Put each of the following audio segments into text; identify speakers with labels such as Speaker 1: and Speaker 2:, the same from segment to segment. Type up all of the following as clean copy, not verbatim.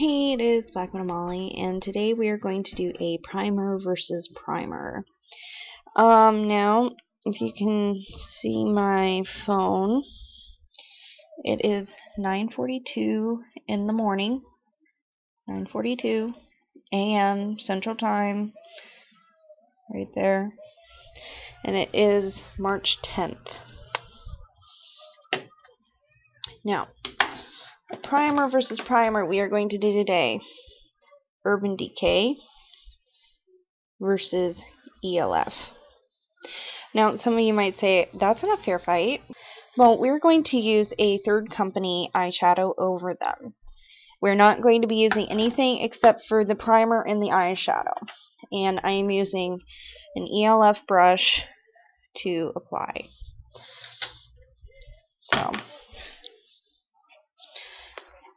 Speaker 1: Hey, it is Black Molly, and today we are going to do a primer versus primer. Now, if you can see my phone, it is 9:42 in the morning, 9:42 a.m. Central Time, right there, and it is March 10th. Now, primer versus primer we are going to do today. Urban Decay versus ELF. Now, some of you might say, that's not a fair fight. Well, we're going to use a third company eyeshadow over them. We're not going to be using anything except for the primer and the eyeshadow. And I am using an ELF brush to apply. So,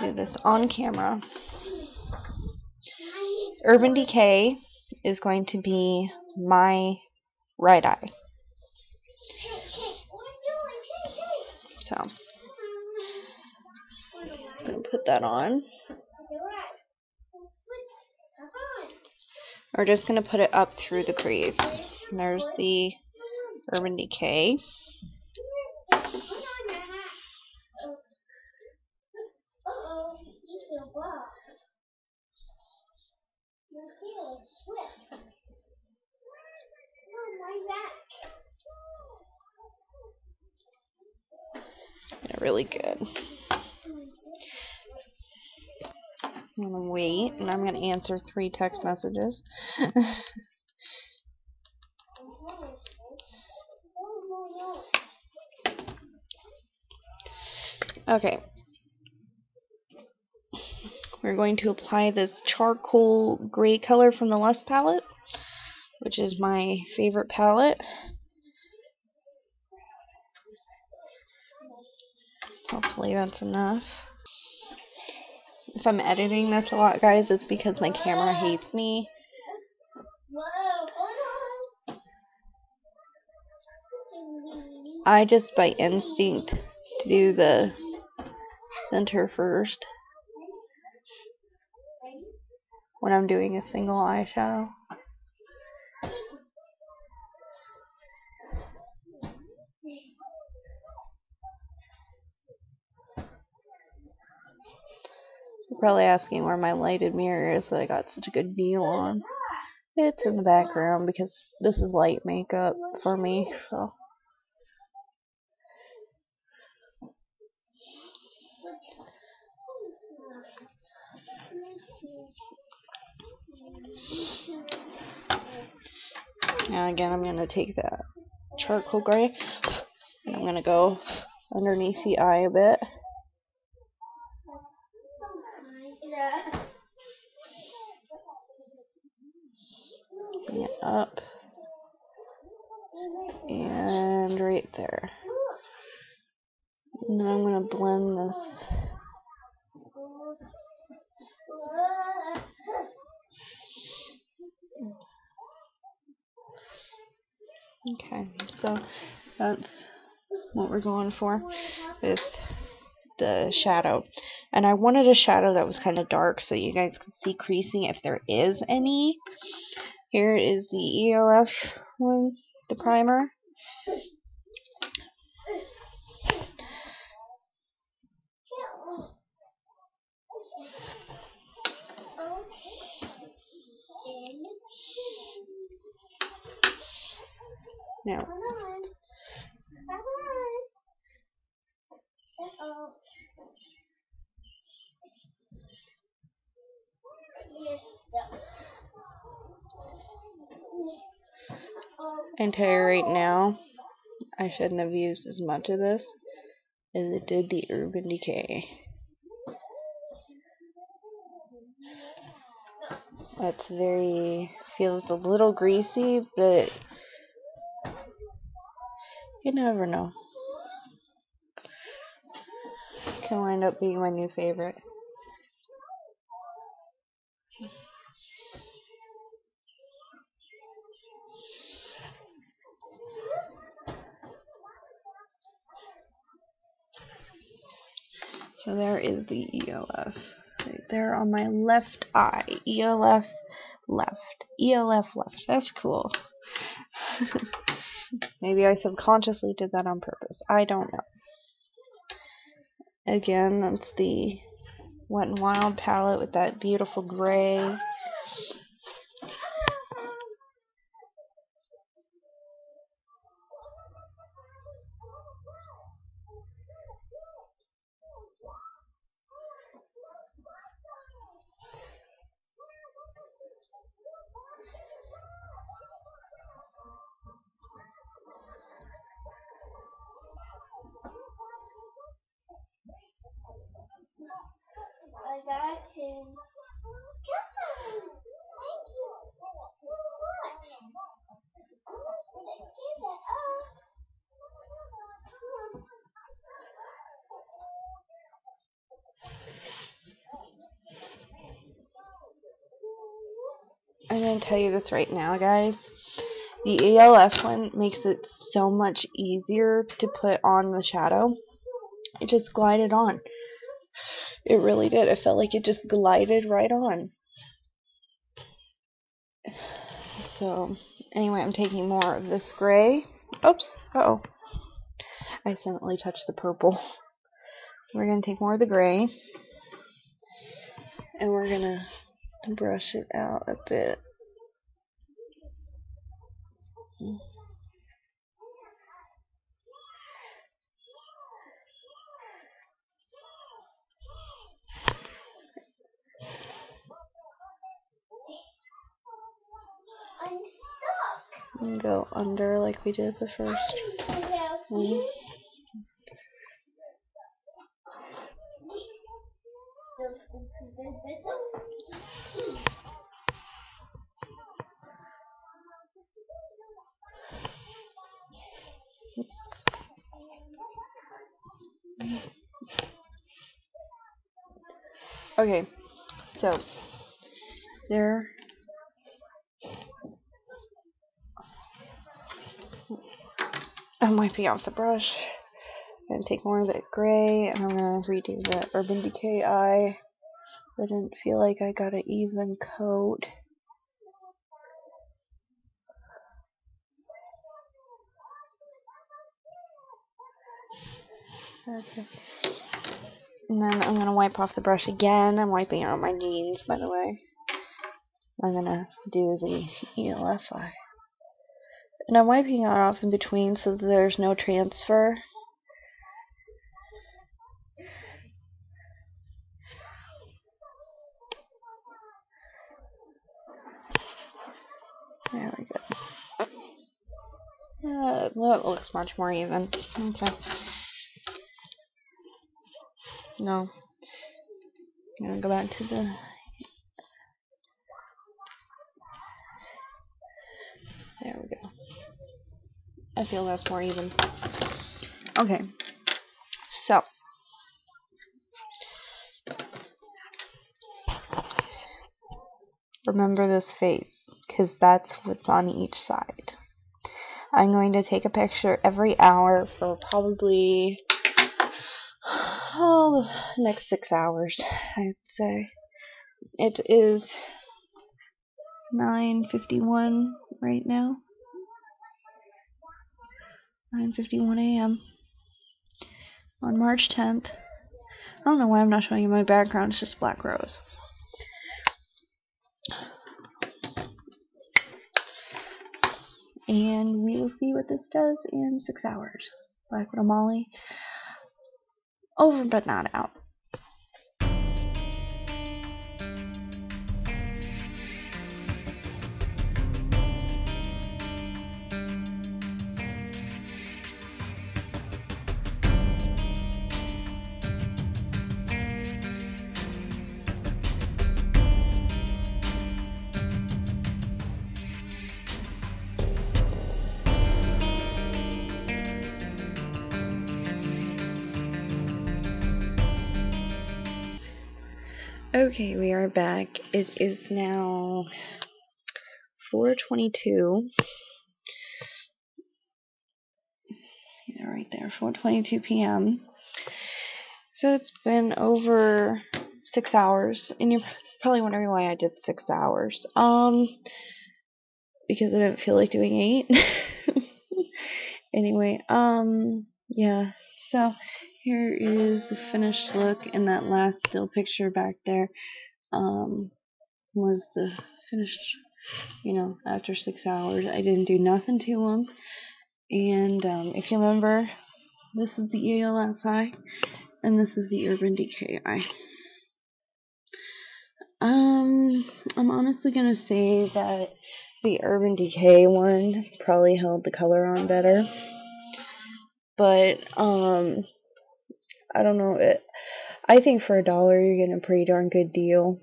Speaker 1: do this on camera. Urban Decay is going to be my right eye. So, I'm going to put that on. We're just going to put it up through the crease. And there's the Urban Decay. Really good. I'm going to wait, and I'm going to answer 3 text messages. Okay. We're going to apply this charcoal gray color from the Lust palette, which is my favorite palette. Hopefully that's enough. If I'm editing this a lot, guys, it's because my camera hates me. I just by instinct do the center first when I'm doing a single eyeshadow. You're probably asking where my lighted mirror is that I got such a good deal on. It's in the background because this is light makeup for me, so. Now again, I'm going to take that charcoal gray and I'm going to go underneath the eye a bit. Bring it up and right there. And then I'm going to blend this. Okay, so that's what we're going for with the shadow. And I wanted a shadow that was kind of dark so you guys could see creasing if there is any. Here is the ELF one, the primer. Now, I tell you right now, I shouldn't have used as much of this as it did the Urban Decay. That's feels a little greasy, but you never know. It can wind up being my new favorite. So there is the ELF right there on my left eye. ELF left. ELF left. That's cool. Maybe I subconsciously did that on purpose. I don't know. Again, that's the Wet n Wild palette with that beautiful gray.
Speaker 2: I got him.
Speaker 1: I'm going to tell you this right now, guys. The ELF one makes it so much easier to put on the shadow. It just glided on. It really did. It felt like it just glided right on. So, anyway, I'm taking more of this gray. Oops. Uh-oh. I accidentally touched the purple. We're going to take more of the gray. And we're going to brush it out a bit. And go under like we did the first one. Okay, so there. I'm wiping off the brush. I'm going to take more of that gray, and I'm going to redo the Urban Decay eye. I didn't feel like I got an even coat. Okay. And then I'm going to wipe off the brush again. I'm wiping out my jeans, by the way. I'm going to do the ELF eye. And I'm wiping it off in between so that there's no transfer. There we go. That looks much more even. Okay. No. I'm going to go back to the... There we go. I feel that's more even. Okay. So. Remember this face, because that's what's on each side. I'm going to take a picture every hour for probably the next 6 hours, I'd say. It is 9:51 right now. 9:51 a.m. on March 10th. I don't know why I'm not showing you my background, it's just black rose. And we will see what this does in 6 hours. Black Widow Molly. Over but not out. Okay, we are back. It is now 4:22. Yeah, right there, 4:22 p.m. So it's been over 6 hours, and you're probably wondering why I did 6 hours. Because I didn't feel like doing 8. Anyway, yeah, so here is the finished look, and that last still picture back there, was the finished, after 6 hours. I didn't do nothing to them, and, if you remember, this is the ELF eye, and this is the Urban Decay eye. I'm honestly gonna say that the Urban Decay one probably held the color on better, but, I don't know, I think for $1 you're getting a pretty darn good deal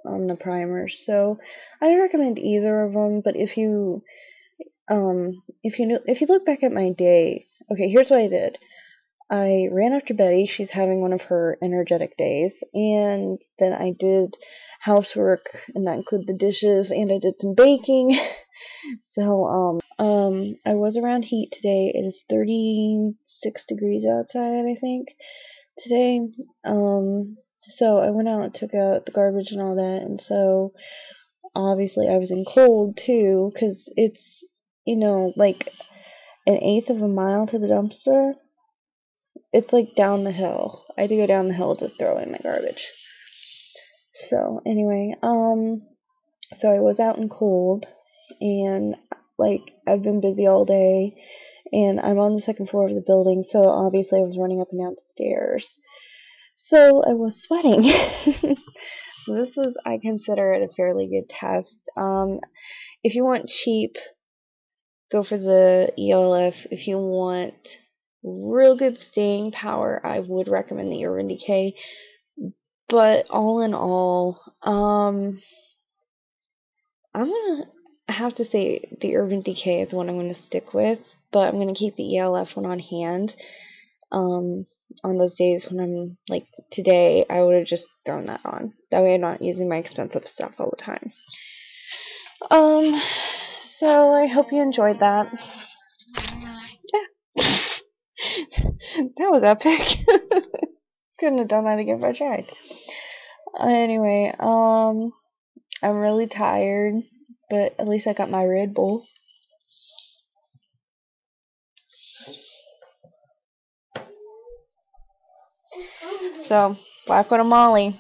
Speaker 1: on the primers, so I don't recommend either of them. But if you look back at my day, okay, here's what I did. I ran after Betty. She's having one of her energetic days, and then I did housework, and that included the dishes, and I did some baking. So, I was around heat today. It is 36 degrees outside, I think, today. So I went out and took out the garbage and all that, and so obviously I was in cold too, because it's, like 1/8 of a mile to the dumpster. It's like down the hill. I had to go down the hill to throw in my garbage. So anyway, so I was out in cold, and like I've been busy all day, and I'm on the 2nd floor of the building, so obviously I was running up and down the stairs. So I was sweating. This is, I consider it a fairly good test. If you want cheap, go for the ELF. If you want real good staying power, I would recommend the Urban Decay. But all in all, I'm gonna have to say the Urban Decay is the one I'm gonna stick with, but I'm gonna keep the ELF one on hand. On those days when I'm, like today, I would have just thrown that on. That way I'm not using my expensive stuff all the time. So I hope you enjoyed that. Yeah. That was epic. Couldn't have done that again if I tried. Anyway, I'm really tired, but at least I got my Red Bull. So, Black Widow Molly.